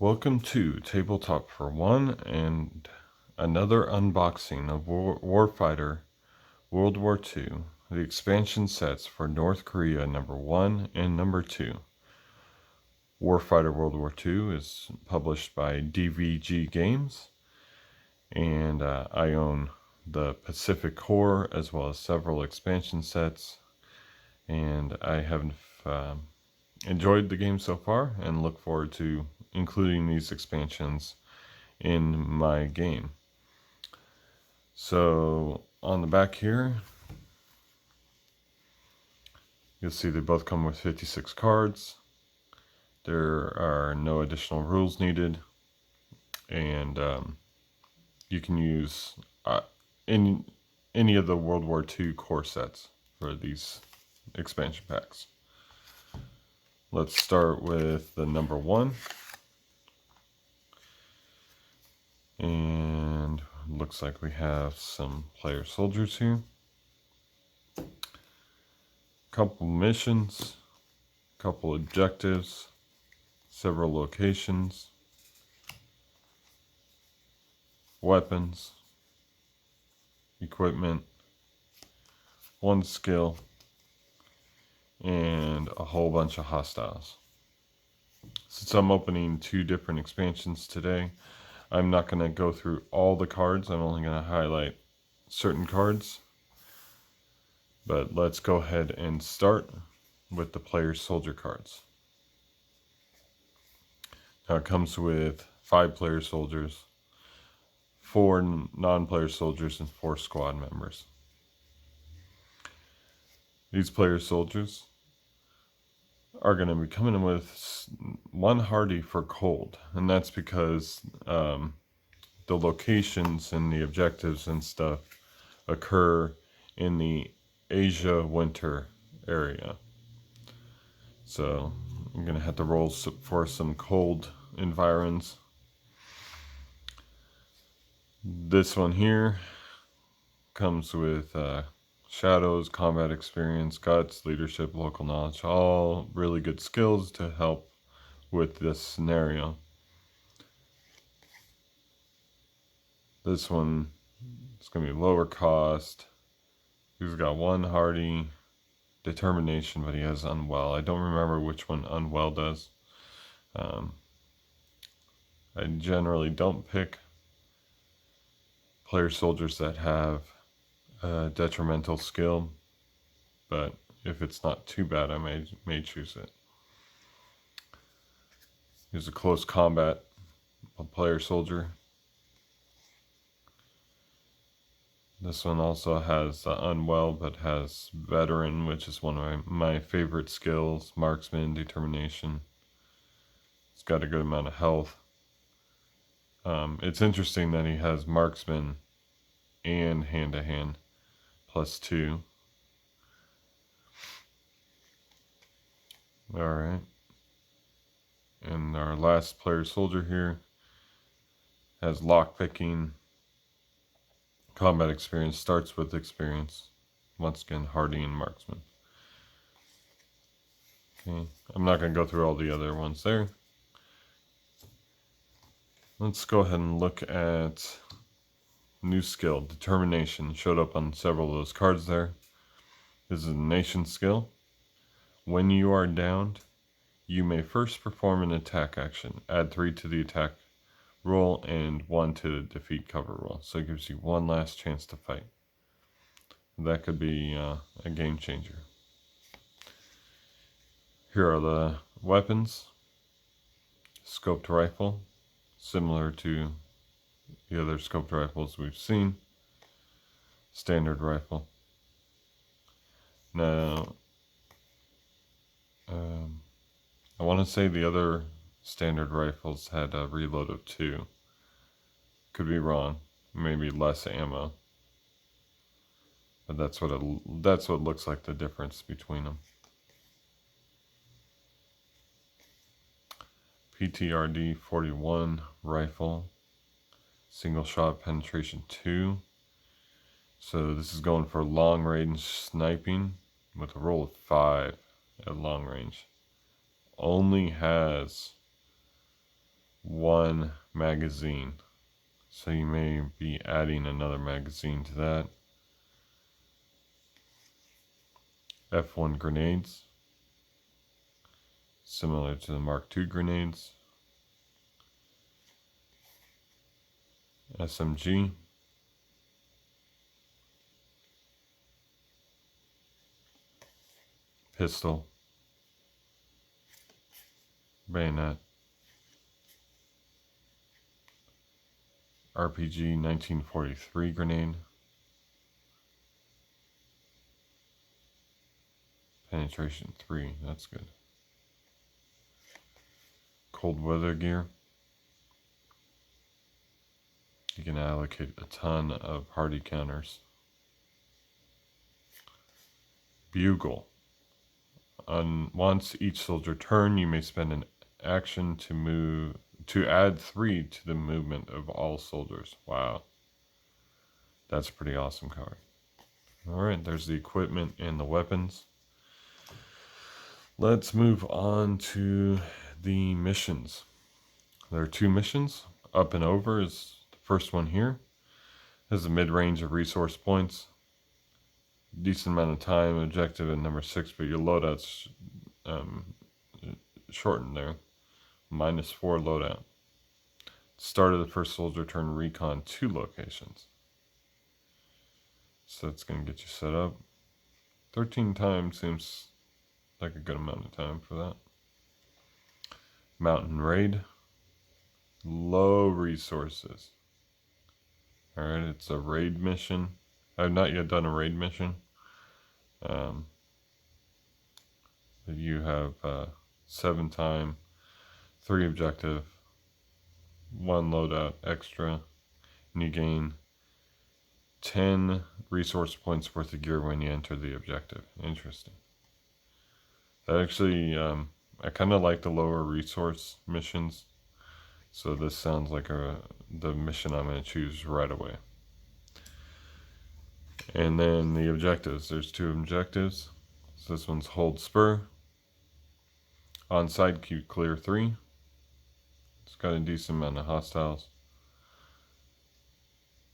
Welcome to Tabletop for One and another unboxing of Warfighter World War II, the expansion sets for North Korea number 1 and number 2. Warfighter World War II is published by DVG Games, and I own the Pacific Core as well as several expansion sets, and I have enjoyed the game so far and look forward to including these expansions in my game. So on the back here, you'll see they both come with 56 cards. There are no additional rules needed, and you can use any of the World War II core sets for these expansion packs. Let's start with the number 1. And looks like we have some player soldiers here. Couple missions, couple objectives, several locations, weapons, equipment, one skill, and a whole bunch of hostiles. Since I'm opening 2 different expansions today, I'm not going to go through all the cards. I'm only going to highlight certain cards. But let's go ahead and start with the player soldier cards. Now it comes with 5 player soldiers, 4 non-player soldiers, and 4 squad members. These player soldiers are going to be coming in with 1 hardy for cold, and that's because the locations and the objectives and stuff occur in the Asia winter area. So I'm going to have to roll for some cold environs. This one here comes with shadows, combat experience, guts, leadership, local knowledge, all really good skills to help with this scenario. This one is going to be lower cost. He's got 1 hardy, determination, but he has unwell. I don't remember which one unwell does. I generally don't pick player soldiers that have detrimental skill, but if it's not too bad, I may choose it. Here's a close combat player soldier. This one also has unwell, but has veteran, which is one of my favorite skills. Marksman, determination. It's got a good amount of health. It's interesting that he has marksman and hand-to-hand +2. Alright. And our last player soldier here has lockpicking. Combat experience, starts with experience. Once again, hardy and marksman. Okay, I'm not going to go through all the other ones there. Let's go ahead and look at new skill, determination. Showed up on several of those cards there. This is a nation skill. When you are downed, you may first perform an attack action. Add 3 to the attack roll and 1 to the defeat cover roll. So it gives you 1 last chance to fight. That could be a game changer. Here are the weapons. Scoped rifle, similar to the other scoped rifles we've seen. Standard rifle. Now, I want to say the other standard rifles had a reload of 2. Could be wrong. Maybe less ammo. But that's what looks like the difference between them. Ptrd 41 rifle. Single shot penetration 2. So this is going for long range sniping with a roll of 5 at long range. Only has 1 magazine. So you may be adding another magazine to that. F1 grenades, similar to the Mark II grenades. SMG. Pistol. Bayonet. RPG 1943 grenade. Penetration 3, that's good. Cold weather gear. You can allocate a ton of hardy counters. Bugle. Once each soldier turn, you may spend an action to add 3 to the movement of all soldiers. Wow. That's a pretty awesome card. Alright, there's the equipment and the weapons. Let's move on to the missions. There are 2 missions. Up and over is the first one here. Has a mid-range of resource points. Decent amount of time, objective at number 6, but your loadout's shortened there. -4 loadout. Start of the first soldier turn, recon 2 locations. So that's going to get you set up. 13 times seems like a good amount of time for that. Mountain raid. Low resources. Alright, it's a raid mission. I've not yet done a raid mission. You have 7 time, 3 objective, 1 loadout extra, and you gain 10 resource points worth of gear when you enter the objective. Interesting. That actually, I kind of like the lower resource missions, so this sounds like the mission I'm going to choose right away. And then the objectives. There's 2 objectives. So this one's hold spur. On side queue clear 3. It's got a decent amount of hostiles,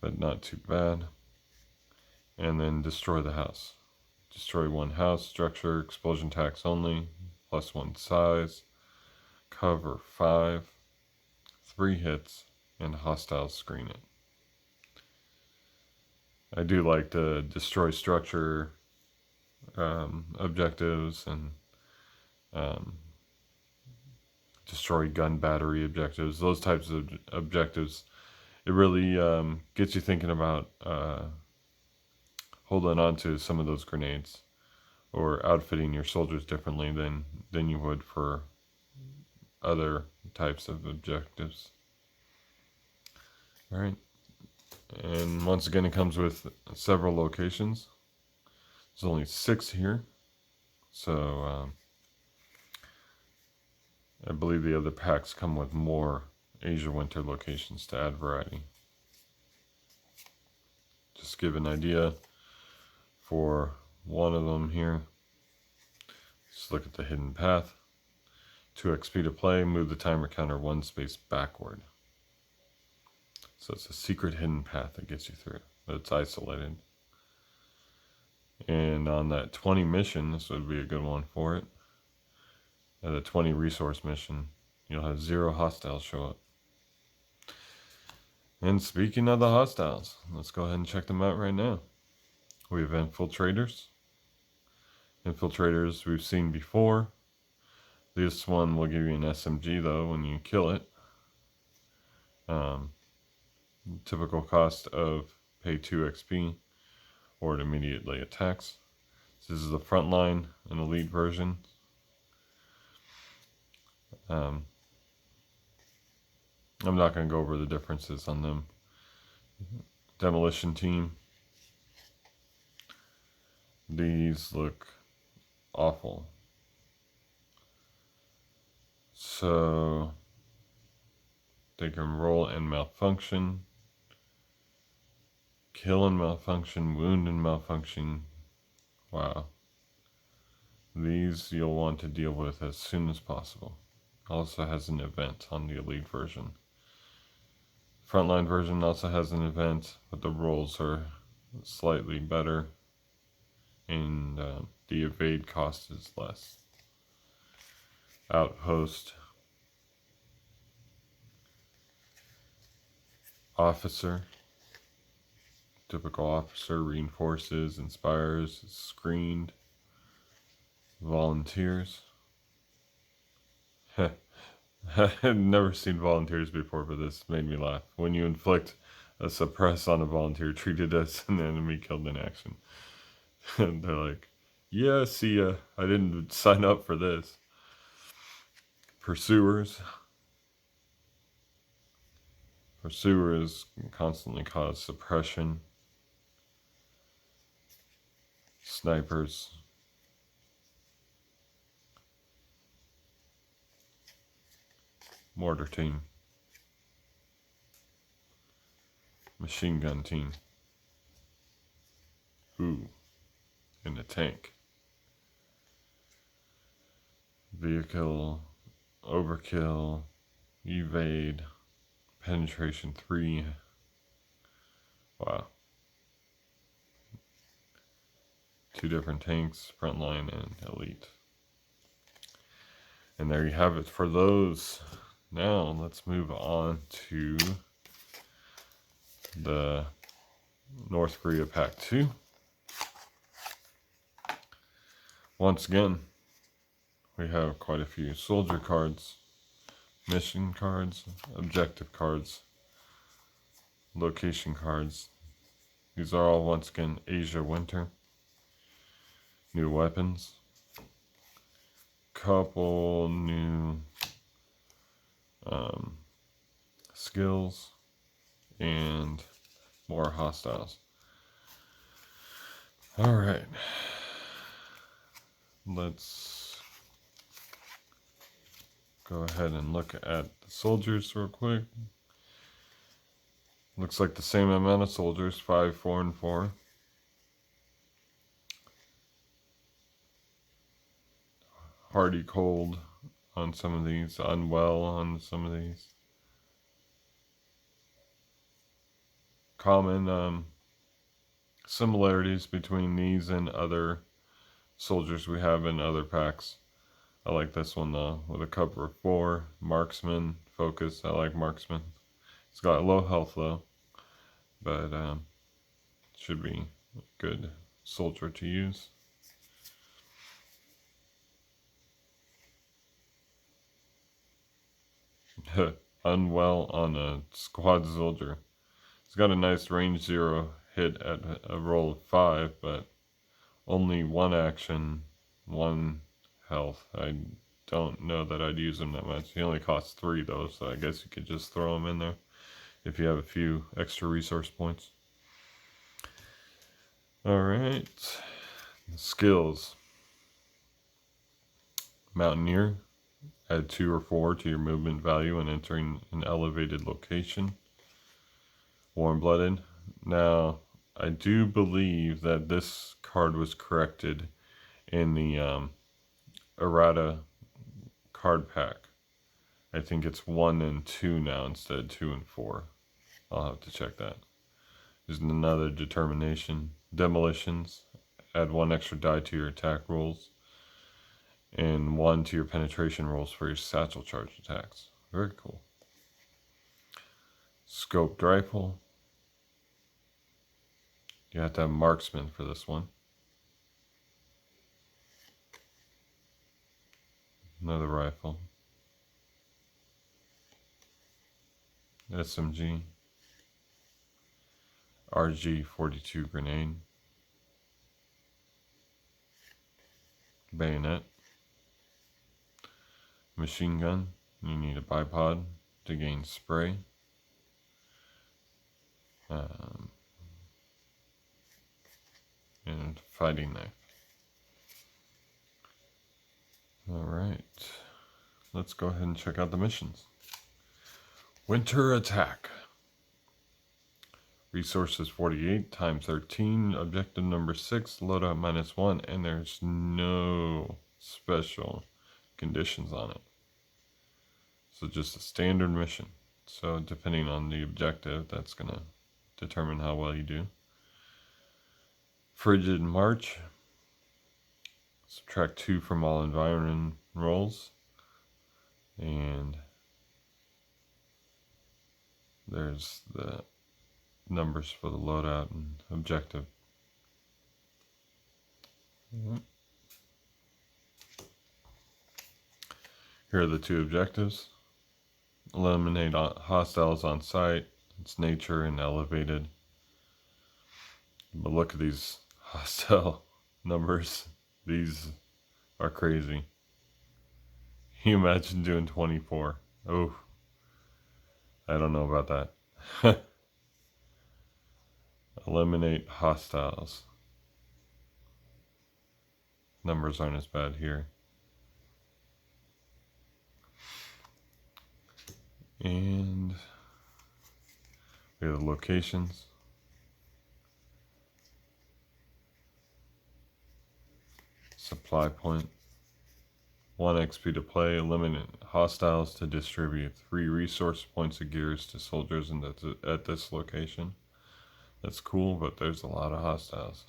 but not too bad. And then destroy the house. Destroy 1 house structure, explosion tax only, +1 size, cover 5, 3 hits, and hostiles screen it. I do like the destroy structure objectives and destroy gun battery objectives. Those types of objectives, it really gets you thinking about holding on to some of those grenades or outfitting your soldiers differently than you would for other types of objectives. All right. And once again, it comes with several locations. There's only 6 here. So I believe the other packs come with more Asia Winter locations to add variety. Just give an idea for one of them here. Just look at the hidden path. 2 XP to play, move the timer counter 1 space backward. So it's a secret hidden path that gets you through, but it's isolated. And on that 20 mission, this would be a good one for it. At the 20 resource mission, you'll have 0 hostiles show up. And speaking of the hostiles, let's go ahead and check them out right now. We have infiltrators. Infiltrators we've seen before. This one will give you an SMG though when you kill it. Typical cost of pay 2 XP or it immediately attacks. This is the frontline and elite version. I'm not going to go over the differences on them. Demolition Team. These look awful. So they can roll and malfunction, kill and malfunction, wound and malfunction. Wow. These you'll want to deal with as soon as possible. also has an event on the Elite version. Frontline version also has an event, but the rolls are slightly better, and the evade cost is less. Outpost. Officer. Typical officer, reinforces, inspires, screened. Volunteers. I've never seen volunteers before, but this made me laugh. When you inflict a suppress on a volunteer, treated as an enemy killed in action. And they're like, yeah, see ya. I didn't sign up for this. Pursuers. Pursuers constantly cause suppression. Snipers. Mortar team. Machine gun team. Ooh. And a tank. Vehicle. Overkill. Evade. Penetration 3. Wow. 2 different tanks, frontline and elite. And there you have it for those. Now let's move on to the North Korea Pack 2. Once again, we have quite a few soldier cards, mission cards, objective cards, location cards. These are all once again Asia Winter. New weapons. Couple new skills and more hostiles. All right, let's go ahead and look at the soldiers real quick. Looks like the same amount of soldiers, 5, 4, and 4. Hardy cold on some of these, unwell on some of these. Common similarities between these and other soldiers we have in other packs. I like this one though, with a cover of 4. Marksman, focus, I like marksman. It's got low health though, but should be a good soldier to use. Unwell on a squad soldier. It's got a nice range 0 hit at a roll of 5, but only 1 action, 1 health. I don't know that I'd use him that much. He only costs 3 though, so I guess you could just throw him in there if you have a few extra resource points. Alright, skills. Mountaineer. Add 2 or 4 to your movement value when entering an elevated location. Warm-blooded. Now, I do believe that this card was corrected in the errata card pack. I think it's 1 and 2 now instead of 2 and 4. I'll have to check that. There's another determination. Demolitions. Add 1 extra die to your attack rolls. And 1 to your penetration rolls for your satchel charge attacks. Very cool. Scoped rifle. You have to have marksman for this one. Another rifle. SMG. RG-42 grenade. Bayonet. Machine gun. You need a bipod to gain spray. And fighting knife. Alright, let's go ahead and check out the missions. Winter Attack. Resources 48 times 13, objective number 6, loadout -1, and there's no special conditions on it. So just a standard mission. So depending on the objective, that's going to determine how well you do. Frigid March. Subtract 2 from all environment rolls. And there's the numbers for the loadout and objective. Here are the 2 objectives. Eliminate hostiles on sight. It's nature and elevated. But look at these hostile numbers. These are crazy. Can you imagine doing 24? Oh, I don't know about that. Eliminate hostiles. Numbers aren't as bad here. And we have the locations. Supply point. 1 XP to play. Eliminate hostiles to distribute 3 resource points of gears to soldiers at this location. That's cool, but there's a lot of hostiles.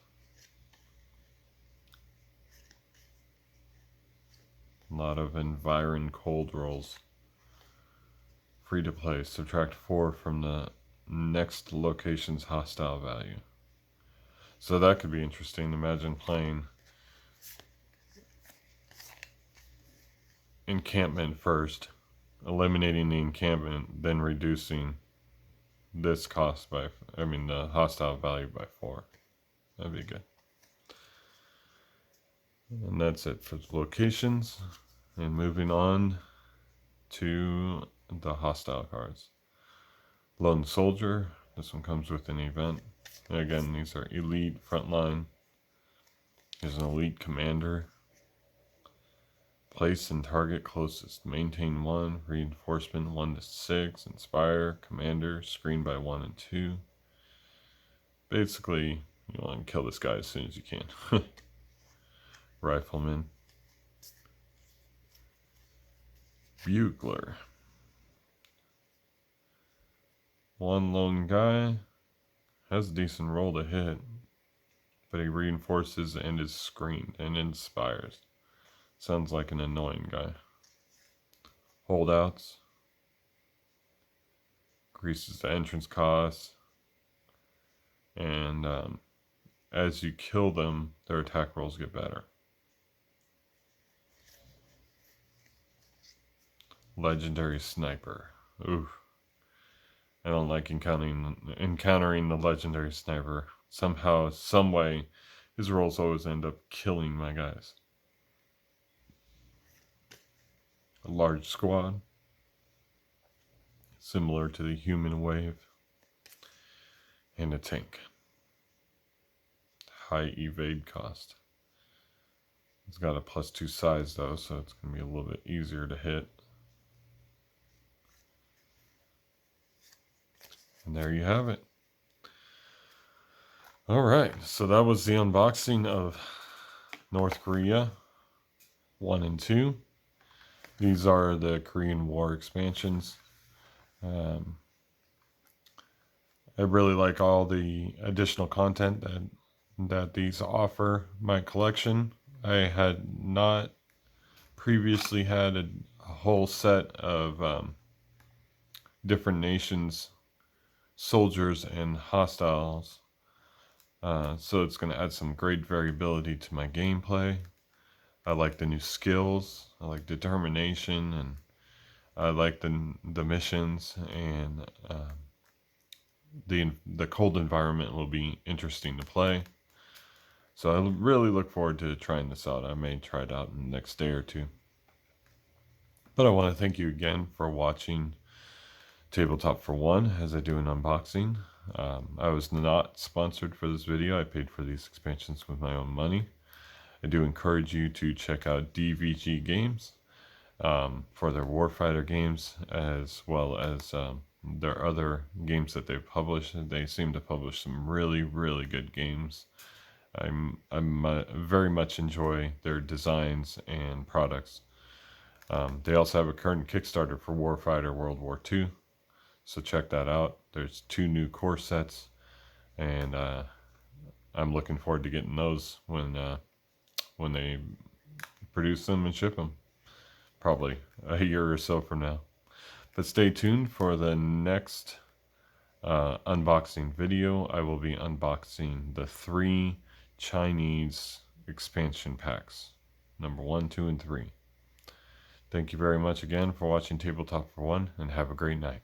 A lot of environ cold rolls. Free to play. Subtract 4 from the next location's hostile value. So that could be interesting. Imagine playing encampment first, eliminating the encampment, then reducing this cost by, the hostile value by 4. That'd be good. And that's it for the locations. And moving on to the hostile cards. Lone Soldier. This one comes with an event. And again, these are elite, frontline. There's an elite commander. Place and target closest. Maintain 1. Reinforcement 1 to 6. Inspire. Commander. Screen by 1 and 2. Basically, you want to kill this guy as soon as you can. Rifleman. Bugler. 1 lone guy. Has a decent roll to hit. But he reinforces and is screened and inspires. Sounds like an annoying guy. Holdouts. Increases the entrance costs. And as you kill them, their attack rolls get better. Legendary Sniper. Ooh. I don't like encountering the Legendary Sniper. Somehow, some way, his rolls always end up killing my guys. A large squad. Similar to the human wave. And a tank. High evade cost. It's got a +2 size though, so it's going to be a little bit easier to hit. And there you have it. Alright, so that was the unboxing of North Korea 1 and 2. These are the Korean War expansions. I really like all the additional content that these offer my collection. I had not previously had a whole set of different nations, soldiers, and hostiles. So it's going to add some great variability to my gameplay. I like the new skills. I like determination, and I like the missions, and the cold environment will be interesting to play. So I really look forward to trying this out. I may try it out in the next day or two. But I want to thank you again for watching Tabletop for One as I do an unboxing. I was not sponsored for this video. I paid for these expansions with my own money. I do encourage you to check out DVG Games for their Warfighter games, as well as their other games that they've published. They seem to publish some really, really good games. I very much enjoy their designs and products. They also have a current Kickstarter for Warfighter WWII, so check that out. There's 2 new core sets, and I'm looking forward to getting those when they produce them and ship them, probably a year or so from now. But stay tuned for the next unboxing video. I will be unboxing the 3 Chinese expansion packs, number 1, 2, and 3. Thank you very much again for watching Tabletop for One, and have a great night.